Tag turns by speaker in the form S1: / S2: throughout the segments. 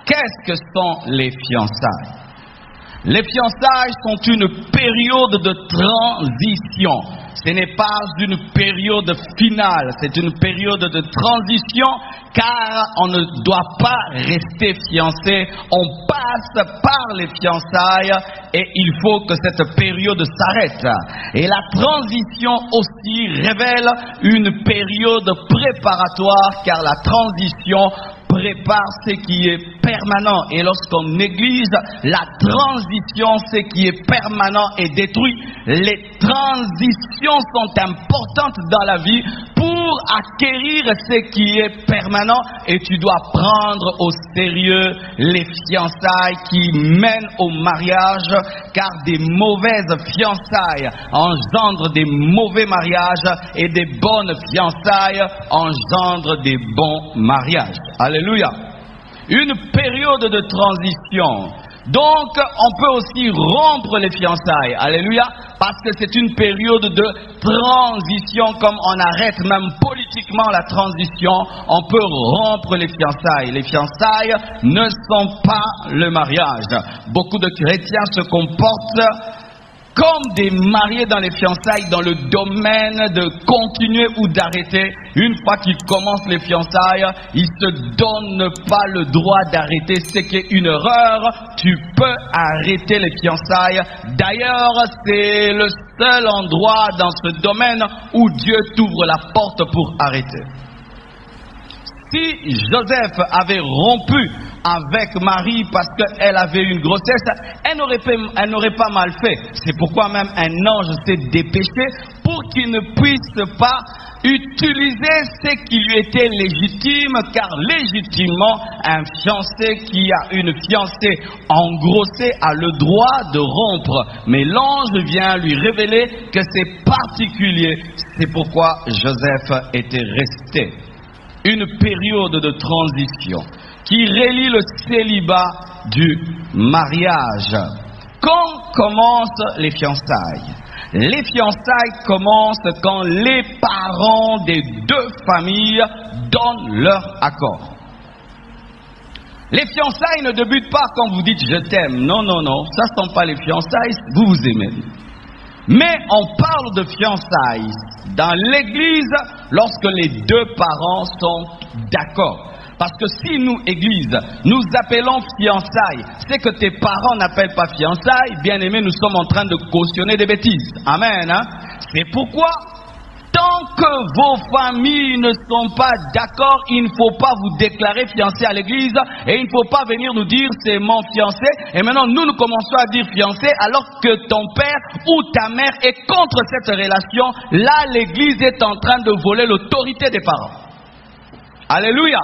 S1: Qu'est-ce que sont les fiançailles? Les fiançailles sont une période de transition. Ce n'est pas une période finale, c'est une période de transition car on ne doit pas rester fiancé. On passe par les fiançailles et il faut que cette période s'arrête. Et la transition aussi révèle une période préparatoire car la transition prépare ce qui est permanent. Et lorsqu'on néglige la transition, ce qui est permanent est détruit. Les transitions sont importantes dans la vie pour acquérir ce qui est permanent et tu dois prendre au sérieux les fiançailles qui mènent au mariage car des mauvaises fiançailles engendrent des mauvais mariages et des bonnes fiançailles engendrent des bons mariages. Alléluia. Une période de transition. Donc, on peut aussi rompre les fiançailles. Alléluia. Parce que c'est une période de transition. Comme on arrête même politiquement la transition, on peut rompre les fiançailles. Les fiançailles ne sont pas le mariage. Beaucoup de chrétiens se comportent comme des mariés dans les fiançailles, dans le domaine de continuer ou d'arrêter. Une fois qu'ils commencent les fiançailles, ils ne se donnent pas le droit d'arrêter. C'est qu'une erreur. Tu peux arrêter les fiançailles. D'ailleurs, c'est le seul endroit dans ce domaine où Dieu t'ouvre la porte pour arrêter. Si Joseph avait rompu avec Marie parce qu'elle avait une grossesse, elle n'aurait pas mal fait. C'est pourquoi même un ange s'est dépêché pour qu'il ne puisse pas utiliser ce qui lui était légitime, car légitimement, un fiancé qui a une fiancée engrossée a le droit de rompre. Mais l'ange vient lui révéler que c'est particulier. C'est pourquoi Joseph était resté. Une période de transition qui relie le célibat du mariage. Quand commencent les fiançailles? Les fiançailles commencent quand les parents des deux familles donnent leur accord. Les fiançailles ne débutent pas quand vous dites je t'aime. Non, non, non, ça ne sont pas les fiançailles, vous vous aimez. Mais on parle de fiançailles dans l'église lorsque les deux parents sont d'accord. Parce que si nous, église, nous appelons fiançailles, c'est que tes parents n'appellent pas fiançailles, bien aimé, nous sommes en train de cautionner des bêtises. Amen. Hein? C'est pourquoi, tant que vos familles ne sont pas d'accord, il ne faut pas vous déclarer fiancé à l'église et il ne faut pas venir nous dire c'est mon fiancé. Et maintenant, nous commençons à dire fiancé alors que ton père ou ta mère est contre cette relation. Là, l'église est en train de voler l'autorité des parents. Alléluia.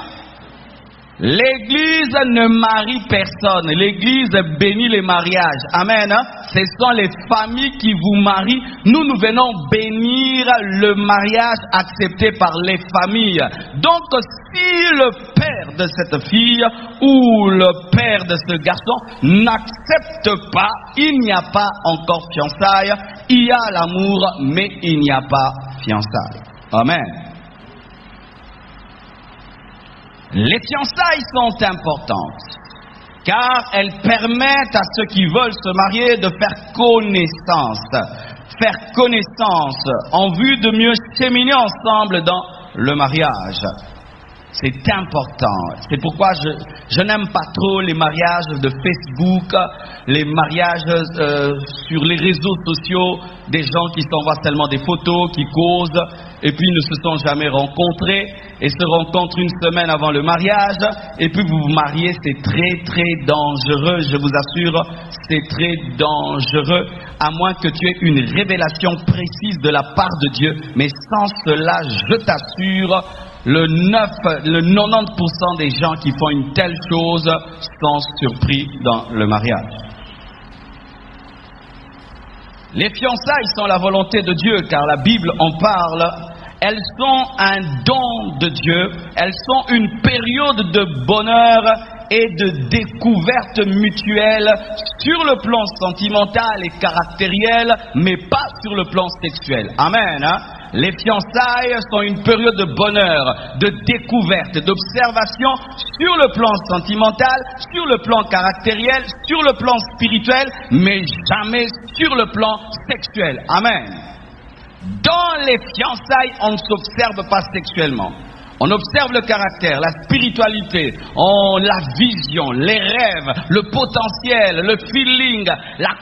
S1: L'église ne marie personne. L'église bénit les mariages. Amen. Ce sont les familles qui vous marient. Nous venons bénir le mariage accepté par les familles. Donc, si le père de cette fille ou le père de ce garçon n'accepte pas, il n'y a pas encore fiançailles. Il y a l'amour, mais il n'y a pas fiançailles. Amen. Les fiançailles sont importantes car elles permettent à ceux qui veulent se marier de faire connaissance. Faire connaissance en vue de mieux cheminer ensemble dans le mariage. C'est important. C'est pourquoi je n'aime pas trop les mariages de Facebook, les mariages sur les réseaux sociaux, des gens qui s'envoient seulement des photos, qui causent, et puis ne se sont jamais rencontrés, et se rencontrent une semaine avant le mariage, et puis vous vous mariez. C'est très très dangereux, je vous assure, c'est très dangereux, à moins que tu aies une révélation précise de la part de Dieu. Mais sans cela, je t'assure, le 90% des gens qui font une telle chose sont surpris dans le mariage. Les fiançailles sont la volonté de Dieu, car la Bible en parle. Elles sont un don de Dieu. Elles sont une période de bonheur et de découverte mutuelle sur le plan sentimental et caractériel, mais pas sur le plan sexuel. Amen. Hein? Les fiançailles sont une période de bonheur, de découverte, d'observation sur le plan sentimental, sur le plan caractériel, sur le plan spirituel, mais jamais sur le plan sexuel. Amen. Dans les fiançailles, on ne s'observe pas sexuellement. On observe le caractère, la spiritualité, la vision, les rêves, le potentiel, le feeling, la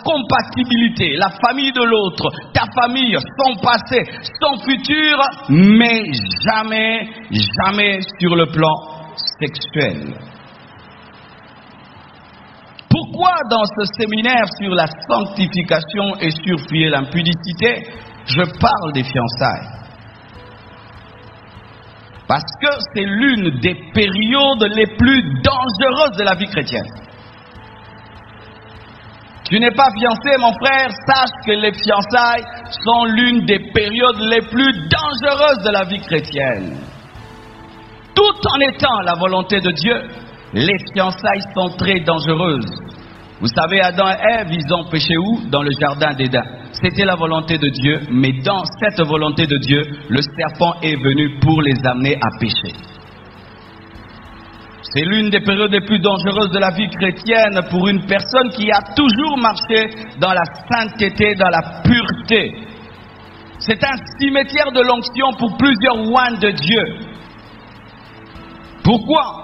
S1: compatibilité, la famille de l'autre, ta famille, son passé, son futur, mais jamais, jamais sur le plan sexuel. Pourquoi dans ce séminaire sur la sanctification et sur fuir l'impudicité, je parle des fiançailles? Parce que c'est l'une des périodes les plus dangereuses de la vie chrétienne. Tu n'es pas fiancé, mon frère, sache que les fiançailles sont l'une des périodes les plus dangereuses de la vie chrétienne. Tout en étant la volonté de Dieu, les fiançailles sont très dangereuses. Vous savez, Adam et Ève, ils ont péché où? Dans le jardin d'Éden. C'était la volonté de Dieu, mais dans cette volonté de Dieu, le serpent est venu pour les amener à pécher. C'est l'une des périodes les plus dangereuses de la vie chrétienne pour une personne qui a toujours marché dans la sainteté, dans la pureté. C'est un cimetière de l'onction pour plusieurs oines de Dieu. Pourquoi?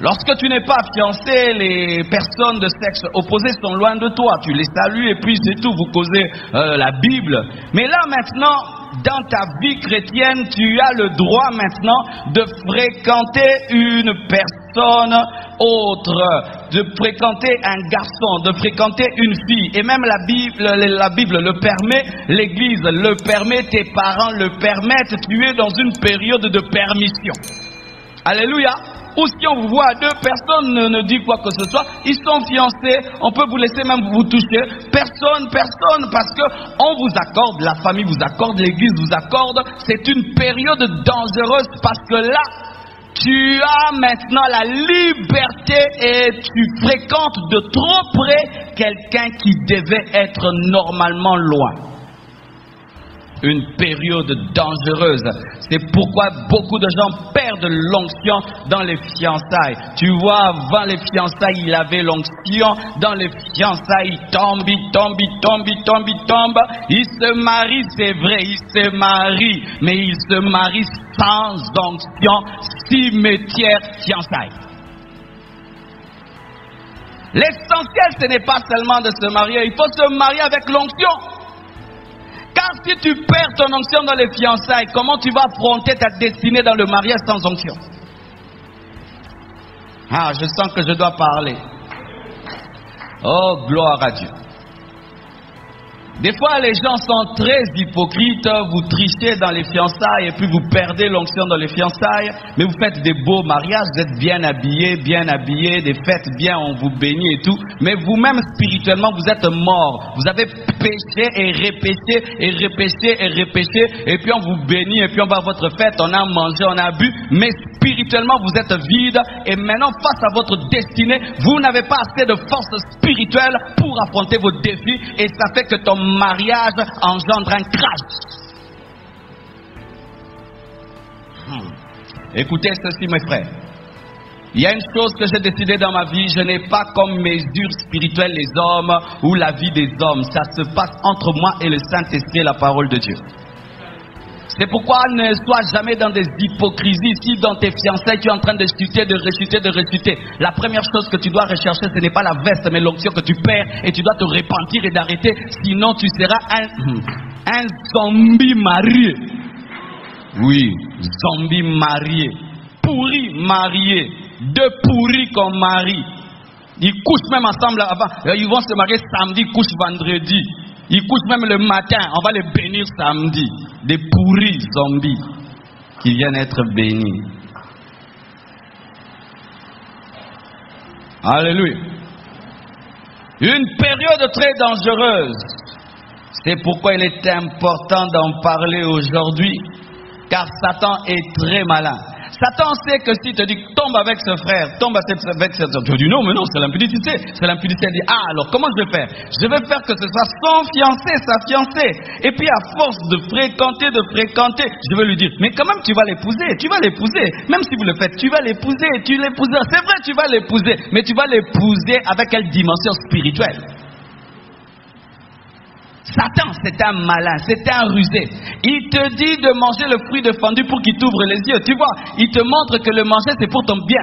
S1: Lorsque tu n'es pas fiancé, les personnes de sexe opposé sont loin de toi. Tu les salues et puis c'est tout, vous causez la Bible. Mais là maintenant, dans ta vie chrétienne, tu as le droit maintenant de fréquenter une personne autre, de fréquenter un garçon, de fréquenter une fille. Et même la Bible le permet, l'Église le permet, tes parents le permettent. Tu es dans une période de permission. Alléluia. Ou si on vous voit deux personnes ne dit quoi que ce soit, ils sont fiancés, on peut vous laisser même vous toucher, personne, parce que on vous accorde, la famille vous accorde, l'église vous accorde, c'est une période dangereuse parce que là, tu as maintenant la liberté et tu fréquentes de trop près quelqu'un qui devait être normalement loin. Une période dangereuse. C'est pourquoi beaucoup de gens perdent l'onction dans les fiançailles. Tu vois, avant les fiançailles, il avait l'onction. Dans les fiançailles, il tombe. Il se marie, c'est vrai, il se marie. Mais il se marie sans onction, cimetière fiançailles. L'essentiel, ce n'est pas seulement de se marier. Il faut se marier avec l'onction. Car si tu perds ton onction dans les fiançailles, comment tu vas affronter ta destinée dans le mariage sans onction? Ah, je sens que je dois parler. Oh, gloire à Dieu. Des fois, les gens sont très hypocrites. Vous trichez dans les fiançailles et puis vous perdez l'onction dans les fiançailles. Mais vous faites des beaux mariages, vous êtes bien habillés, des fêtes bien, on vous bénit et tout. Mais vous-même, spirituellement, vous êtes mort. Vous avez péché et repêché. Et puis on vous bénit et puis on va à votre fête, on a mangé, on a bu. Mais spirituellement, vous êtes vide. Et maintenant, face à votre destinée, vous n'avez pas assez de force spirituelle pour affronter vos défis. Et ça fait que ton mariage engendre un crash. Écoutez ceci, mes frères. Il y a une chose que j'ai décidé dans ma vie, je n'ai pas comme mesure spirituelle les hommes ou la vie des hommes. Ça se passe entre moi et le Saint-Esprit et la parole de Dieu. C'est pourquoi ne sois jamais dans des hypocrisies. Si dans tes fiançailles tu es en train de chuter, de rechuter, la première chose que tu dois rechercher, ce n'est pas la veste, mais l'onction que tu perds et tu dois te repentir et d'arrêter. Sinon tu seras un zombie marié. Oui, zombie marié. Pourri marié. Deux pourris qu'on marie. Ils couchent même ensemble avant. Ils vont se marier samedi, couchent vendredi. Ils couchent même le matin, on va les bénir samedi. Des pourris zombies qui viennent être bénis. Alléluia. Une période très dangereuse. C'est pourquoi il est important d'en parler aujourd'hui. Car Satan est très malin. Satan sait que s'il te dit tombe avec ce frère, tombe avec cette soeur, tu dis non, mais non, c'est l'impudicité. C'est l'impudicité. Il dit ah, alors comment je vais faire? Je vais faire que ce soit son fiancé, sa fiancée. Et puis à force de fréquenter, je vais lui dire mais quand même tu vas l'épouser, Même si vous le faites, tu vas l'épouser, tu l'épouseras. C'est vrai, tu vas l'épouser, mais tu vas l'épouser avec quelle dimension spirituelle? Satan, c'est un malin, c'est un rusé. Il te dit de manger le fruit défendu pour qu'il t'ouvre les yeux. Tu vois, il te montre que le manger, c'est pour ton bien.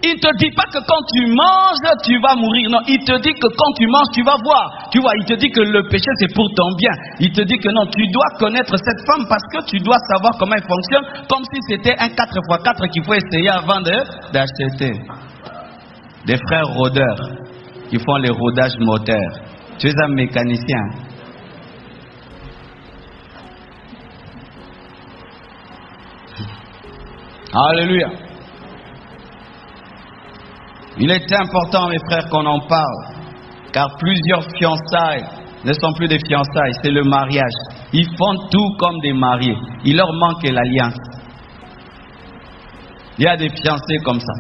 S1: Il ne te dit pas que quand tu manges, tu vas mourir. Non, il te dit que quand tu manges, tu vas voir. Tu vois, il te dit que le péché, c'est pour ton bien. Il te dit que non, tu dois connaître cette femme parce que tu dois savoir comment elle fonctionne, comme si c'était un 4x4 qu'il faut essayer avant d'acheter. Des frères rôdeurs qui font les rodages moteurs. Tu es un mécanicien. Alléluia. Il est important, mes frères, qu'on en parle, car plusieurs fiançailles ne sont plus des fiançailles, c'est le mariage. Ils font tout comme des mariés. Il leur manque l'alliance. Il y a des fiancés comme ça.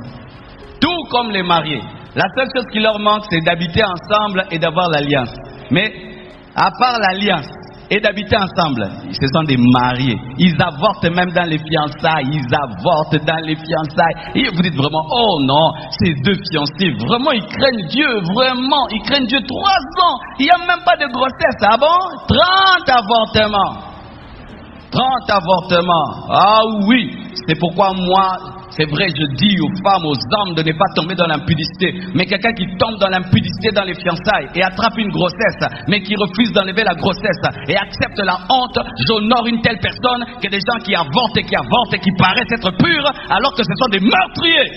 S1: Tout comme les mariés. La seule chose qui leur manque, c'est d'habiter ensemble et d'avoir l'alliance. Mais à part l'alliance et d'habiter ensemble, ce sont des mariés. Ils avortent même dans les fiançailles. Et vous dites vraiment, oh non, ces deux fiancés, vraiment, ils craignent Dieu. Vraiment, ils craignent Dieu. 3 ans, il n'y a même pas de grossesse. Ah bon? 30 avortements. 30 avortements. Ah oui, c'est pourquoi moi... C'est vrai, je dis aux femmes, aux hommes de ne pas tomber dans l'impudicité. Mais quelqu'un qui tombe dans l'impudicité dans les fiançailles et attrape une grossesse, mais qui refuse d'enlever la grossesse et accepte la honte, j'honore une telle personne que des gens qui avortent et qui paraissent être purs alors que ce sont des meurtriers.